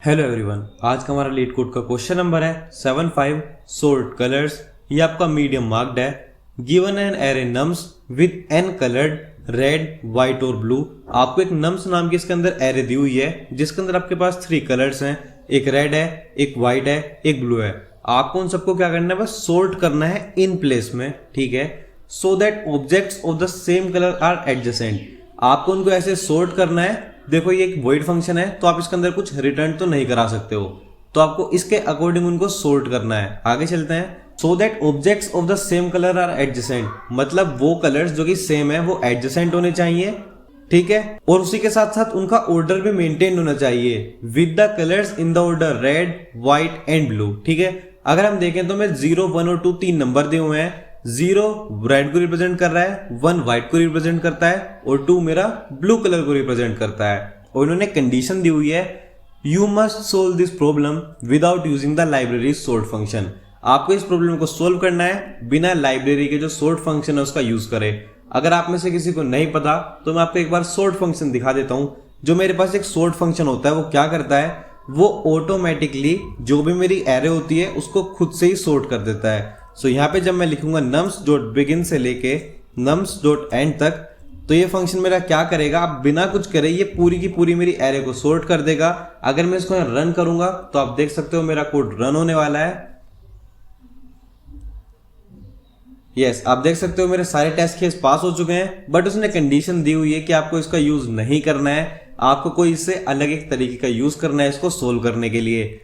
Hello everyone, आज का हमारा लीड कोड का क्वेश्चन नंबर है 75 सोर्ट कलर्स। ये आपका मीडियम मार्क्ड है। Given an array nums with n coloured red white और ब्लू। आपको एक नम्स नाम की इसके अंदर एरे दी हुई है जिसके अंदर आपके पास 3 कलर्स हैं, एक रेड है, एक व्हाइट है, एक ब्लू है। आपको उन सबको क्या करना है, बस सोर्ट करना है इन प्लेस में, ठीक है, so that objects of the same colour are adjacent. आपको उनको ऐसे सोर्ट करना है। देखो ये एक वॉइड फंक्शन है तो आप इसके अंदर कुछ रिटर्न तो नहीं करा सकते हो, तो आपको इसके अकॉर्डिंग उनको सोर्ट करना है। आगे चलते हैं। So that objects of the same colour are adjacent, मतलब वो कलर्स जो कि सेम है वो एडजेसेंट होने चाहिए, ठीक है, और उसी के साथ साथ उनका ऑर्डर भी मेंटेन होना चाहिए with the colours in the order red white and blue, ठीक है। अगर हम देखें तो मैं 0, 1 और 2 3 नंबर दिए हुए हैं। 0 रेड को रिप्रेजेंट कर रहा है, 1 व्हाइट को रिप्रेजेंट करता है और 2 मेरा ब्लू कलर को रिप्रेजेंट करता है। और इन्होंने कंडीशन दी हुई है, you must solve this problem without using the library sort function. आपको इस प्रॉब्लम को सोल्व करना है बिना लाइब्रेरी के जो सोर्ट फंक्शन है उसका यूज करें। अगर आप में से किसी को नहीं पता तो मैं आपको एक बार सोर्ट फंक्शन दिखा देता हूं। जो मेरे पास एक सोर्ट फंक्शन होता है वो क्या करता है, वो ऑटोमेटिकली जो भी मेरी एरे होती है उसको खुद से ही सोर्ट कर देता है। सो यहाँ पे जब मैं लिखूंगा नम्स डॉट बिगिन से लेके नम्स डॉट एंड तक, तो ये फंक्शन मेरा क्या करेगा, आप बिना कुछ करे ये पूरी की पूरी मेरी एरे को सोर्ट कर देगा। अगर मैं इसको रन करूंगा तो आप देख सकते हो मेरा कोड रन होने वाला है। यस, आप देख सकते हो मेरे सारे टेस्ट केस पास हो चुके हैं, बट उसने कंडीशन दी हुई है कि आपको इसका यूज नहीं करना है, आपको कोई इससे अलग एक तरीके का यूज करना है इसको सोल्व करने के लिए।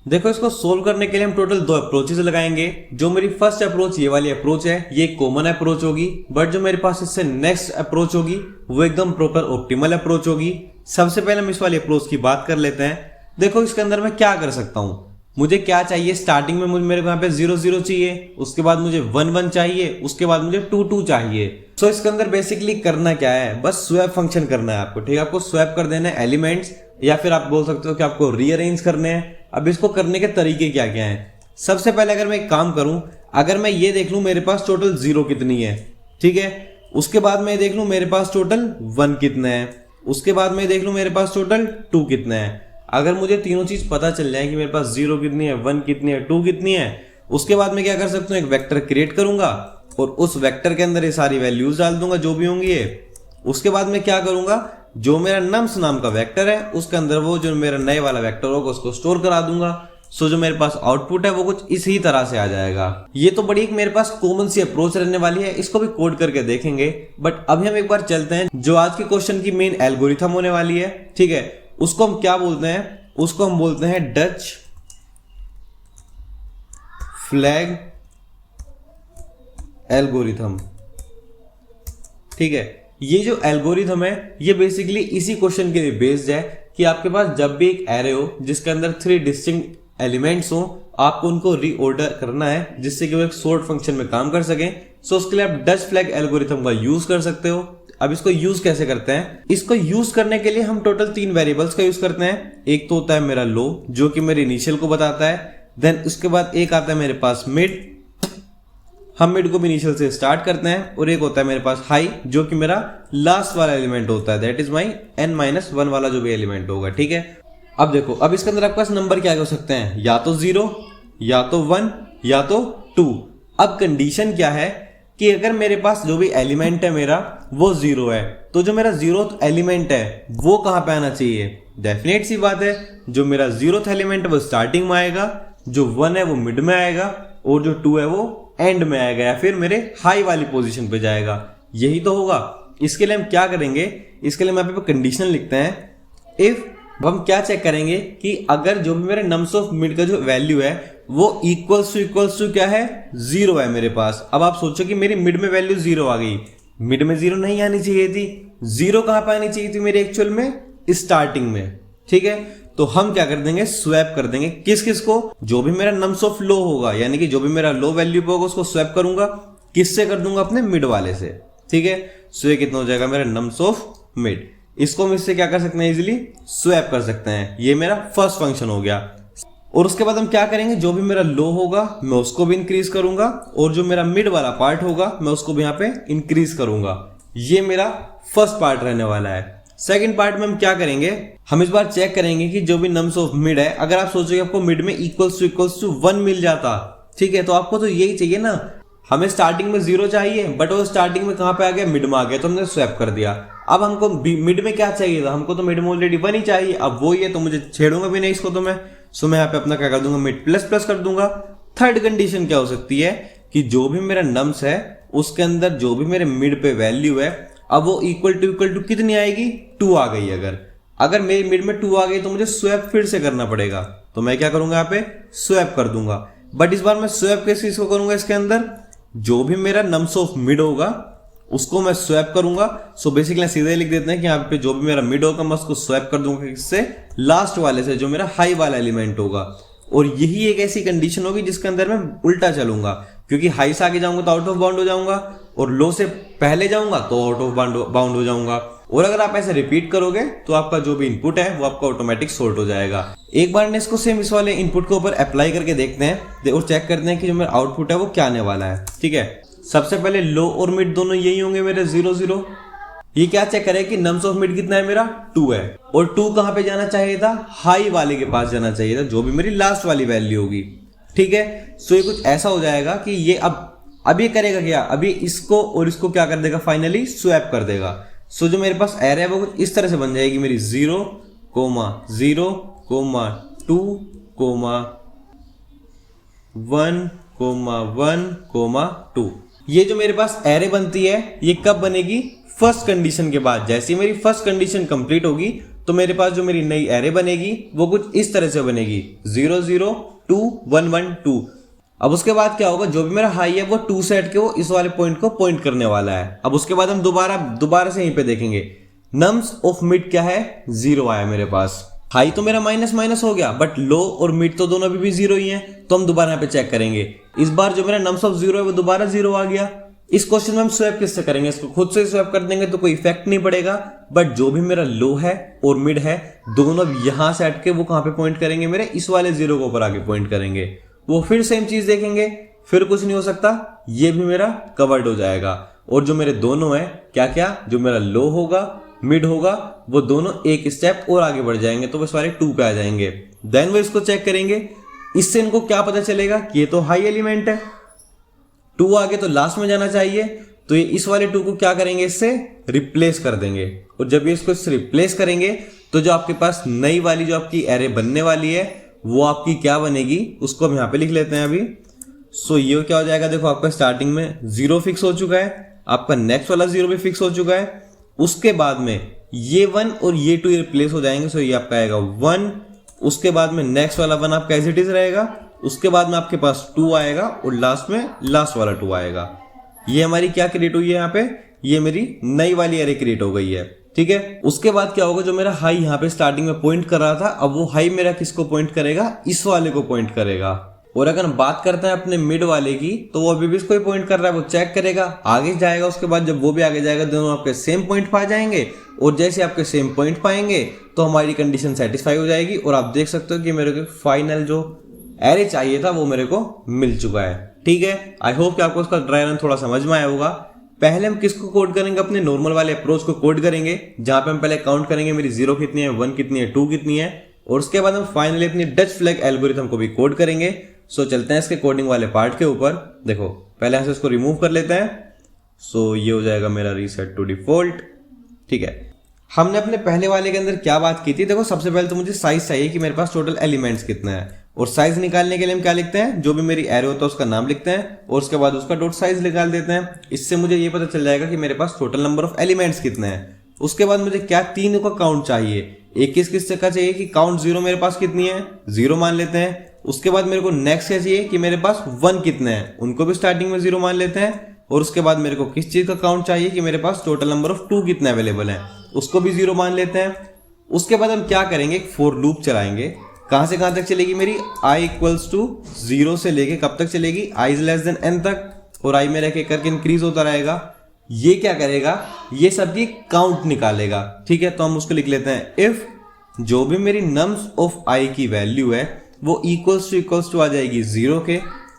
देखो इसको सोल्व करने के लिए हम टोटल 2 अप्रोचेस लगाएंगे। जो मेरी फर्स्ट अप्रोच ये वाली अप्रोच है, ये कॉमन अप्रोच होगी, बट जो मेरे पास इससे नेक्स्ट अप्रोच होगी वो एकदम प्रॉपर ऑप्टिमल अप्रोच होगी। सबसे पहले हम इस वाली अप्रोच की बात कर लेते हैं। देखो इसके अंदर मैं क्या कर सकता हूं, मुझे क्या चाहिए, स्टार्टिंग में मुझे मेरे को यहाँ पे 0 0 चाहिए, उसके बाद मुझे 1 1 चाहिए, उसके बाद मुझे 2 2 चाहिए। सो इसके अंदर बेसिकली करना क्या है, बस स्वैप फंक्शन करना है आपको, ठीक है। आपको स्वैप कर देना है एलिमेंट्स, या फिर आप बोल सकते हो कि आपको रीअरेंज करने हैं। अब इसको करने के तरीके क्या क्या हैं। सबसे पहले अगर मैं एक काम करूं, अगर मैं ये देख लूं मेरे पास टोटल 0 कितनी है, ठीक है, उसके बाद मैं देख लूं मेरे पास टोटल 1 कितने हैं, उसके बाद मैं देख लूं मेरे पास टोटल 2 कितने हैं। अगर मुझे तीनों चीज पता चल जाए कि मेरे पास 0 कितनी है, 1 कितनी है, 2 कितनी है, उसके बाद मैं क्या कर सकता हूं, एक वेक्टर क्रिएट करूंगा और उस वेक्टर के अंदर ये सारी वैल्यूज डाल दूंगा जो भी होंगी ये। उसके बाद मैं क्या करूंगा, जो मेरा नम्स नाम का वेक्टर है उसके अंदर वो जो मेरा नए वाला वेक्टर होगा उसको स्टोर करा दूंगा। सो जो मेरे पास आउटपुट है वो कुछ इसी तरह से आ जाएगा। ये तो बड़ी एक मेरे पास कॉमन सी अप्रोच रहने वाली है, इसको भी कोड करके देखेंगे। बट अभी हम एक बार चलते हैं जो आज के क्वेश्चन की मेन एल्गोरिथम होने वाली है, ठीक है। उसको हम क्या बोलते हैं, उसको हम बोलते हैं डच फ्लैग एल्गोरिथम, ठीक है। ये जो एल्गोरिथम है ये बेसिकली इसी क्वेश्चन के लिए बेस्ड है कि आपके पास जब भी एक एरे हो जिसके अंदर 3 डिस्टिंक्ट एलिमेंट्स हो, आपको उनको रीऑर्डर करना है जिससे कि वो एक सॉर्ट फंक्शन में काम कर सके। सो उसके लिए आप डच फ्लैग एल्गोरिथम का यूज कर सकते हो। अब इसको यूज कैसे करते हैं, इसको यूज करने के लिए हम टोटल 3 वेरिएबल्स का यूज करते हैं। एक तो होता है मेरा लो जो कि मेरे इनिशियल को बताता है, देन उसके बाद एक आता है मेरे पास मिड, हम मिड को भी इनिशियल से स्टार्ट करते हैं, और एक होता है मेरे पास हाई जो कि मेरा लास्ट वाला एलिमेंट होता है, दैट इज माई n-1 वाला जो भी एलिमेंट होगा, ठीक है। अब देखो, अब इसके अंदर आपके पास नंबर क्या हो सकते हैं, या तो 0 या तो 1 या तो 2। अब कंडीशन क्या है कि अगर मेरे पास जो भी एलिमेंट है मेरा वो 0 है, तो जो मेरा 0th एलिमेंट है वो कहां पे आना चाहिए, डेफिनेट सी बात है जो मेरा 0th एलिमेंट है वो स्टार्टिंग में आएगा, जो 1 है वो मिड में आएगा, और जो 2 है वो एंड में आएगा या फिर मेरे हाई वाली पोजीशन पे जाएगा। यही तो होगा। इसके लिए हम क्या करेंगे, इसके लिए हम यहाँ पे कंडीशन लिखते हैं इफ। हम क्या चेक करेंगे कि अगर जो भी मेरे नम्स ऑफ मिड का जो वैल्यू है वो इक्वल्स टू क्या है, 0 है मेरे पास। अब आप सोचो कि मेरी मिड में वैल्यू 0 आ गई, मिड में 0 नहीं आनी चाहिए थी, 0 कहां पे आनी चाहिए थी मेरे एक्चुअल में, स्टार्टिंग में, ठीक है। तो हम क्या कर देंगे, स्वैप कर देंगे किस किस को, जो भी मेरा नम्स ऑफ लो होगा, यानी कि जो भी मेरा लो वैल्यू होगा उसको स्वैप करूंगा, किससे कर दूंगा, अपने मिड वाले से, ठीक है। सो ये कितना हो जाएगा मेरा नम्स ऑफ मिड, इसको हम इससे क्या कर सकते हैं, इजीली स्वैप कर सकते हैं। ये मेरा फर्स्ट फंक्शन हो गया। और उसके बाद हम क्या करेंगे, जो भी मेरा लो होगा मैं उसको भी इंक्रीज करूंगा, और जो मेरा मिड वाला पार्ट होगा मैं उसको भी यहाँ पे इंक्रीज करूंगा। ये मेरा फर्स्ट पार्ट रहने वाला है। सेकंड पार्ट में हम क्या करेंगे, हम इस बार चेक करेंगे कि जो भी नम्स ऑफ मिड है, अगर आप सोचोगे आपको मिड में इक्वल्स टू 1 मिल जाता, ठीक है, तो आपको तो यही चाहिए ना, हमें स्टार्टिंग में 0 चाहिए, बट वो स्टार्टिंग में कहां पे आ गया, मिड में आ गया, तो हमने स्वैप कर दिया। अब हमको मिड में क्या चाहिए था, हमको तो मिड में ऑलरेडी 1 ही चाहिए, अब वो ही है, तो मुझे छेड़ूंगा भी नहीं इसको, तो मैं यहाँ पे अपना क्या कर दूंगा, मिड प्लस प्लस कर दूंगा। थर्ड कंडीशन क्या हो सकती है कि जो भी मेरा नम्स है उसके अंदर जो भी मेरे मिड पे वैल्यू है, अब वो इक्वल टू कितनी आएगी, 2 आ गई। अगर मेरी मिड में 2 आ गई तो मुझे स्वैप फिर से करना पड़ेगा, तो मैं क्या करूंगा, यहाँ पे स्वैप कर दूंगा। बट इस बार मैं स्वैप किस चीज को करूंगा, इसके अंदर जो भी मेरा नम्स ऑफ मिड होगा उसको मैं स्वैप करूंगा। सो बेसिकली सीधे लिख देते हैं कि यहाँ पे जो भी मेरा मिड होगा मैं उसको स्वैप कर दूंगा किससे, लास्ट वाले से, जो मेरा हाई वाला एलिमेंट होगा। और यही एक ऐसी कंडीशन होगी जिसके अंदर मैं उल्टा चलूंगा, क्योंकि हाई से आगे जाऊंगा तो आउट ऑफ बाउंड हो जाऊंगा, और लो से पहले जाऊंगा तो आउट ऑफ बाउंड हो जाऊंगा। और अगर आप ऐसे रिपीट करोगे तो आपका जो भी इनपुट है वो आपका ऑटोमेटिक सॉर्ट हो जाएगा। एक बार ने इसको सेम इस वाले इनपुट के ऊपर अप्लाई करके देखते हैं और चेक करते हैं कि जो मेरा आउटपुट है वो क्या आने वाला है। ठीक है, सबसे पहले लो और मिड दोनों यही होंगे मेरे 0 0। ये क्या चेक करे कि नम्स ऑफ मिड कितना है, मेरा 2 है, और 2 कहां पे जाना चाहिए था, हाई वाले के पास जाना चाहिए था, जो भी मेरी लास्ट वाली वैल्यू होगी। ठीक है, सो ये कुछ ऐसा हो जाएगा कि ये अब ये करेगा क्या, अभी इसको और इसको क्या कर देगा, फाइनली स्वैप कर देगा। सो जो मेरे पास एरे है वो कुछ इस तरह से बन जाएगी मेरी 0, 0, 2, 1, 1, 2। ये जो मेरे पास एरे बनती है ये कब बनेगी, फर्स्ट कंडीशन के बाद। जैसे मेरी फर्स्ट कंडीशन कंप्लीट होगी तो मेरे पास जो मेरी नई एरे बनेगी वो कुछ इस तरह से बनेगी 0, 0, 2, 1, 1, 2। अब उसके बाद क्या होगा, जो भी मेरा हाई है वो 2 से हट के वो इस वाले पॉइंट को पॉइंट करने वाला है। अब उसके बाद हम दोबारा से यहीं पे देखेंगे, नम्स ऑफ मिड क्या है, 0 आया मेरे पास। हाई तो मेरा माइनस माइनस हो गया, बट लो और मिड तो दोनों अभी भी 0 ही हैं, तो हम दोबारा यहाँ पे चेक करेंगे। इस बार जो मेरा नम्स ऑफ 0 है वो दोबारा 0 आ गया। इस क्वेश्चन में हम स्वैप किससे करेंगे, इसको खुद से स्वैप कर देंगे तो कोई इफेक्ट नहीं पड़ेगा, बट जो भी मेरा लो है और मिड है दोनों यहां से हट के वो कहां पे पॉइंट करेंगे, मेरे इस वाले 0 के ऊपर आके पॉइंट करेंगे। वो फिर सेम चीज देखेंगे, फिर कुछ नहीं हो सकता, ये भी मेरा कवर्ड हो जाएगा। और जो मेरे दोनों है क्या क्या, जो मेरा लो होगा मिड होगा वो दोनों एक स्टेप और आगे बढ़ जाएंगे, तो वो सारे 2 पे आ जाएंगे। देन वो इसको चेक करेंगे, इससे इनको क्या पता चलेगा कि ये तो हाई एलिमेंट है, 2 आगे तो लास्ट में जाना चाहिए, तो ये इस वाले 2 को क्या करेंगे, इससे रिप्लेस कर देंगे। और जब ये इसको रिप्लेस करेंगे तो जो आपके पास नई वाली जो आपकी एरे बनने वाली है वो आपकी क्या बनेगी, उसको हम यहाँ पे लिख लेते हैं अभी। सो ये क्या हो जाएगा, देखो आपका स्टार्टिंग में 0 फिक्स हो चुका है, आपका नेक्स्ट वाला 0 भी फिक्स हो चुका है, उसके बाद में ये 1 और ये 2 रिप्लेस हो जाएंगे। सो ये आपका आएगा 1, उसके बाद में नेक्स्ट वाला 1 आपका एज इट इज रहेगा, उसके बाद में आपके पास 2 आएगा और लास्ट में लास्ट वाला 2 आएगा। ये हमारी क्या क्रिएट हुई है यहाँ पे, ये मेरी नई वाली एरे क्रिएट हो गई है। ठीक है, उसके बाद क्या होगा, जो मेरा हाई यहाँ पे स्टार्टिंग में पॉइंट कर रहा था, अब वो हाई मेरा किसको पॉइंट करेगा, इस वाले को पॉइंट करेगा। और अगर हम बात करते हैं अपने मिड वाले की, तो वो अभी भी इसको ही पॉइंट कर रहा है, वो चेक करेगा, आगे जाएगा, उसके बाद जब वो भी आगे जाएगा दोनों आपके सेम पॉइंट पा जाएंगे, और जैसे आपके सेम पॉइंट पाएंगे तो हमारी कंडीशन सेटिस्फाई हो जाएगी। और आप देख सकते हो कि मेरे को फाइनल जो एरे चाहिए था वो मेरे को मिल चुका है। ठीक है, आई होप कि आपको उसका ड्राई रन थोड़ा समझ में आया होगा। पहले हम किसको कोड करेंगे, अपने नॉर्मल वाले अप्रोच को कोड करेंगे, जहां पे हम पहले काउंट करेंगे मेरी 0 कितनी है, 1 कितनी है, 2 कितनी है, और उसके बाद हम फाइनली अपनी डच फ्लैग एल्गोरिथम को भी कोड करेंगे। सो चलते हैं इसके कोडिंग वाले पार्ट के ऊपर। देखो पहले हम इसको रिमूव कर लेते हैं। सो ये हो जाएगा मेरा रीसेट टू डिफॉल्ट। ठीक है, हमने अपने पहले वाले के अंदर क्या बात की थी, देखो सबसे पहले तो मुझे साइज चाहिए कि मेरे पास टोटल एलिमेंट्स कितना है, और साइज निकालने के लिए हम क्या लिखते हैं, जो भी मेरी एरे होता है उसका नाम लिखते हैं और उसके बाद उसका डॉट साइज निकाल देते हैं। इससे मुझे ये पता चल जाएगा कि मेरे पास टोटल नंबर ऑफ एलिमेंट्स कितने हैं। उसके बाद मुझे क्या 3 का काउंट चाहिए, एक किस का चाहिए कि काउंट 0 मेरे पास कितनी है, 0 मान लेते हैं। उसके बाद मेरे को नेक्स्ट क्या चाहिए कि मेरे पास 1 कितने हैं, उनको भी स्टार्टिंग में 0 मान लेते हैं। और उसके बाद मेरे को किस चीज का काउंट चाहिए कि मेरे पास टोटल नंबर ऑफ 2 कितने अवेलेबल है, उसको भी 0 मान लेते हैं। उसके बाद हम क्या करेंगे, एक फॉर लूप चलाएंगे। कहां से कहां तक चलेगी मेरी, i इक्वल्स टू 0 से लेके कब तक चलेगी, i is less than n तक, और i मेरा एक करके इंक्रीज होता रहेगा। ये क्या करेगा, ये सबकी काउंट निकालेगा। ठीक है, तो हम उसको लिख लेते हैं इफ जो भी मेरी नम्स ऑफ i की वैल्यू है वो इक्वल्स टू आ जाएगी 0 के,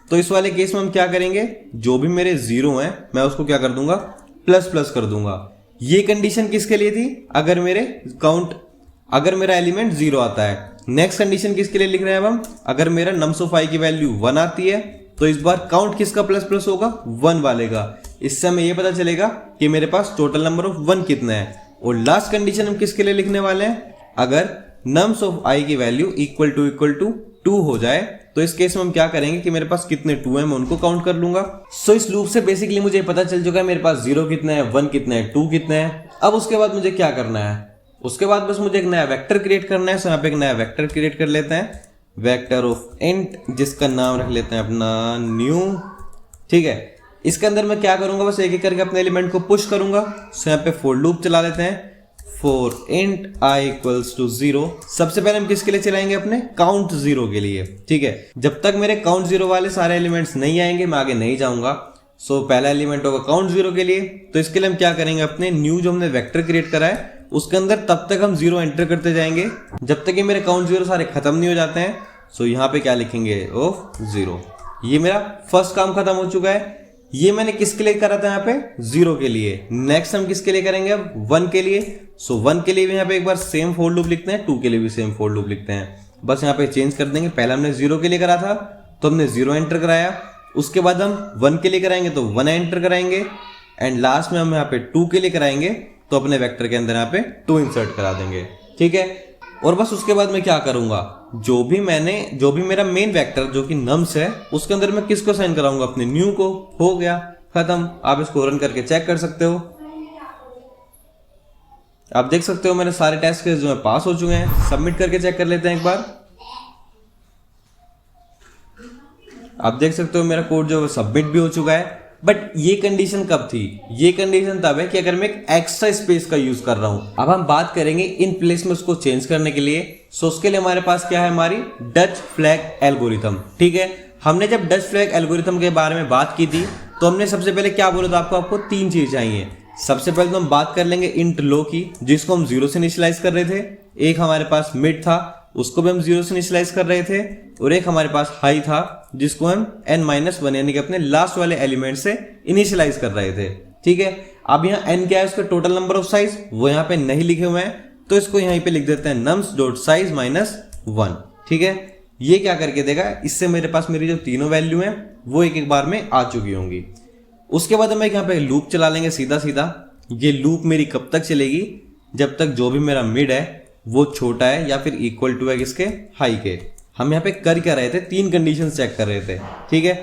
तो इस वाले केस में हम क्या करेंगे, जो भी मेरे 0 हैं मैं उसको क्या कर दूंगा, प्लस प्लस कर दूंगा। ये कंडीशन किसके लिए थी, अगर मेरा एलिमेंट 0 आता है। नेक्स्ट कंडीशन किसके लिए लिख रहे हैं अब हम, अगर मेरा nums ऑफ i की वैल्यू 1 आती है तो इस बार काउंट किसका प्लस प्लस होगा, 1 वाले का। इससे हमें ये पता चलेगा कि मेरे पास टोटल नंबर ऑफ 1 कितना है। और लास्ट कंडीशन हम किसके लिए लिखने वाले हैं, अगर nums ऑफ i की वैल्यू इक्वल टू 2 हो जाए तो इस केस में हम क्या करेंगे कि मेरे पास कितने 2 है मैं उनको काउंट कर लूंगा। सो इस लूप से बेसिकली मुझे पता चल चुका है मेरे पास 0 कितना है, 1 कितना है, 2 कितना है। अब उसके बाद मुझे क्या करना है, उसके बाद बस मुझे एक नया वेक्टर क्रिएट करना है। सो यहाँ पे एक नया वेक्टर क्रिएट कर लेते हैं, वेक्टर ऑफ इंट, जिसका नाम रख लेते हैं अपना न्यू। ठीक है, इसके अंदर मैं क्या करूंगा, बस एक एक करके अपने एलिमेंट को पुश करूंगा। सो यहाँ पे फॉर लूप चला लेते हैं, for int i equals to 0। सबसे पहले हम किसके लिए चलाएंगे, अपने काउंट 0 के लिए। ठीक है, जब तक मेरे काउंट 0 वाले सारे एलिमेंट्स नहीं आएंगे मैं आगे नहीं जाऊंगा। सो पहला एलिमेंट होगा काउंट 0 के लिए, तो इसके लिए हम क्या करेंगे, अपने न्यू जो हमने वेक्टर क्रिएट करा है उसके अंदर तब तक हम 0 एंटर करते जाएंगे जब तक कि मेरे काउंट 0 सारे खत्म नहीं हो जाते हैं। सो यहाँ पे क्या लिखेंगे, ऑफ 0। ये मेरा फर्स्ट काम खत्म हो चुका है। ये मैंने किसके लिए करा था, यहाँ पे 0 के लिए। नेक्स्ट हम किसके लिए करेंगे, अब 1 के लिए। सो 1 के लिए भी यहाँ पे एक बार सेम फॉर लूप लिखते हैं, 2 के लिए भी सेम फॉर लूप लिखते हैं। बस यहाँ पे चेंज कर देंगे, पहले हमने 0 के लिए करा था तो हमने 0 एंटर कराया, उसके बाद हम 1 के लिए कराएंगे तो 1 एंटर कराएंगे, एंड लास्ट में हम यहाँ पे 2 के लिए कराएंगे तो अपने वेक्टर के अंदर यहाँ पे 2 इंसर्ट करा देंगे। ठीक है, और बस उसके बाद मैं क्या करूंगा, जो भी मेरा मेन वेक्टर जो कि nums है उसके अंदर मैं किसको साइन कराऊंगा, अपने न्यू को। हो गया, खत्म। आप इसको रन करके चेक कर सकते हो। आप देख सकते हो मेरे सारे टेस्ट केस जो है पास हो चुके हैं। सबमिट करके चेक कर लेते हैं एक बार। आप देख सकते हो मेरा कोड जो है सबमिट भी हो चुका है। बट ये कंडीशन कब थी, ये कंडीशन तब है कि अगर मैं एक एक्स्ट्रा स्पेस का यूज कर रहा हूं। अब हम बात करेंगे इन प्लेस में उसको चेंज करने के लिए। सो उसके लिए हमारे पास क्या है, हमारी डच फ्लैग एल्गोरिथम। ठीक है, हमने जब डच फ्लैग एल्गोरिथम के बारे में बात की थी तो हमने सबसे पहले क्या बोला था, आपको 3 चीज चाहिए। सबसे पहले तो हम बात कर लेंगे इंट लो की, जिसको हम 0 से इनिशियलाइज कर रहे थे। एक हमारे पास मिड था, उसको भी हम 0 से इनिशियलाइज कर रहे थे। और एक हमारे पास हाई था, जिसको हम n-1 यानी कि अपने लास्ट वाले एलिमेंट से इनिशियलाइज कर रहे थे। ठीक है, अब यहाँ n क्या है, उसका टोटल नंबर ऑफ साइज वो यहाँ पे नहीं लिखे हुए हैं, तो इसको यहीं पे लिख देते हैं nums.size -1। ठीक है, ये क्या करके देगा, इससे मेरे पास मेरी जो तीनों वैल्यू हैं वो एक एक बार में आ चुकी होंगी। उसके बाद हम यहाँ पे लूप चला लेंगे सीधा सीधा। ये लूप मेरी कब तक चलेगी, जब तक जो भी मेरा मिड है वो छोटा है या फिर इक्वल टू है किसके, हाई के। हम यहाँ पे कर क्या रहे थे, 3 कंडीशन चेक कर रहे थे। ठीक है,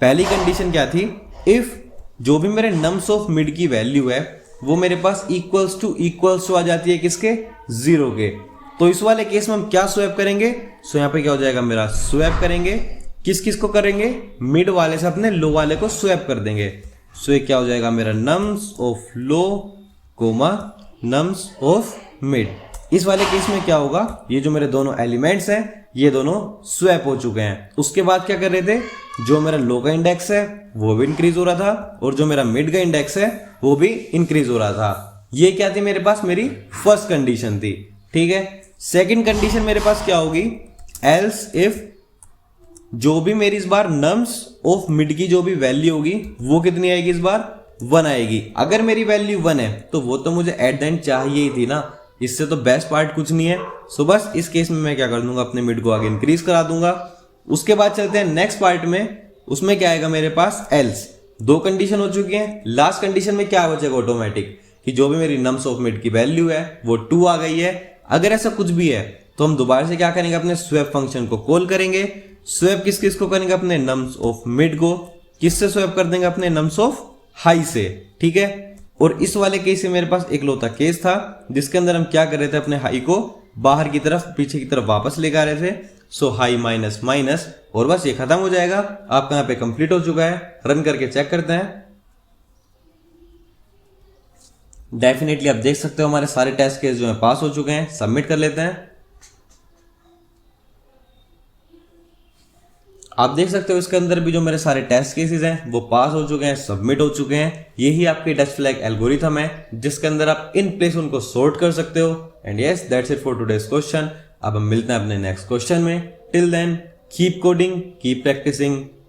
पहली कंडीशन क्या थी, इफ जो भी मेरे nums ऑफ मिड की वैल्यू है वो मेरे पास इक्वल्स टू आ जाती है किसके, 0 के, तो इस वाले केस में हम क्या स्वैप करेंगे। सो यहाँ पे क्या हो जाएगा, मेरा स्वैप करेंगे, किस को करेंगे, मिड वाले से अपने लो वाले को स्वैप कर देंगे। सो ये क्या हो जाएगा, मेरा nums of low comma nums of mid. इस वाले केस में क्या होगा, ये जो मेरे दोनों एलिमेंट्स हैं ये दोनों स्वैप हो चुके हैं। उसके बाद क्या कर रहे थे, जो मेरा लो का इंडेक्स है वो भी इंक्रीज हो रहा था और जो मेरा मिड का इंडेक्स है वो भी इंक्रीज हो रहा था। ये क्या थी मेरे पास, मेरी फर्स्ट कंडीशन थी। ठीक है, सेकंड कंडीशन मेरे पास क्या होगी, एल्स इफ जो भी मेरी इस बार nums ऑफ मिड की जो भी वैल्यू होगी वो कितनी आएगी, इस बार 1 आएगी। अगर मेरी वैल्यू 1 है तो वो तो मुझे एट द एंड चाहिए ही थी ना, इससे तो बेस्ट पार्ट कुछ नहीं है। सो बस इस केस में मैं क्या कर दूंगा, अपने मिड को आगे इंक्रीज करा दूंगा। उसके बाद चलते हैं नेक्स्ट पार्ट में, उसमें क्या आएगा मेरे पास, एल्स। 2 कंडीशन हो चुकी हैं, लास्ट कंडीशन में क्या बचेगा ऑटोमेटिक, कि जो भी मेरी nums ऑफ मिड की वैल्यू है वो 2 आ गई है। अगर ऐसा कुछ भी है तो हम दोबारा से क्या करेंगे, अपने स्वैप फंक्शन को कॉल करेंगे। स्वैप किस को करेंगे, अपने nums ऑफ मिड को किससे स्वैप कर देंगे, अपने nums ऑफ हाई से। ठीक है, और इस वाले केस से मेरे पास इकलौता केस था जिसके अंदर हम क्या कर रहे थे, अपने हाई को बाहर की तरफ पीछे की तरफ वापस लेकर आ रहे थे। सो हाई माइनस माइनस, और बस ये खत्म हो जाएगा। आपका यहाँ पे कंप्लीट हो चुका है। रन करके चेक करते हैं। डेफिनेटली आप देख सकते हो हमारे सारे टेस्ट केस जो है पास हो चुके हैं। सबमिट कर लेते हैं। आप देख सकते हो इसके अंदर भी जो मेरे सारे टेस्ट केसेस हैं वो पास हो चुके हैं, सबमिट हो चुके हैं। यही आपकी डच फ्लैग एल्गोरिथम है जिसके अंदर आप इन प्लेस उनको सॉर्ट कर सकते हो। And yes, that's it for today's question. अब हम मिलते हैं अपने नेक्स्ट क्वेश्चन में। Till then keep coding, keep practising.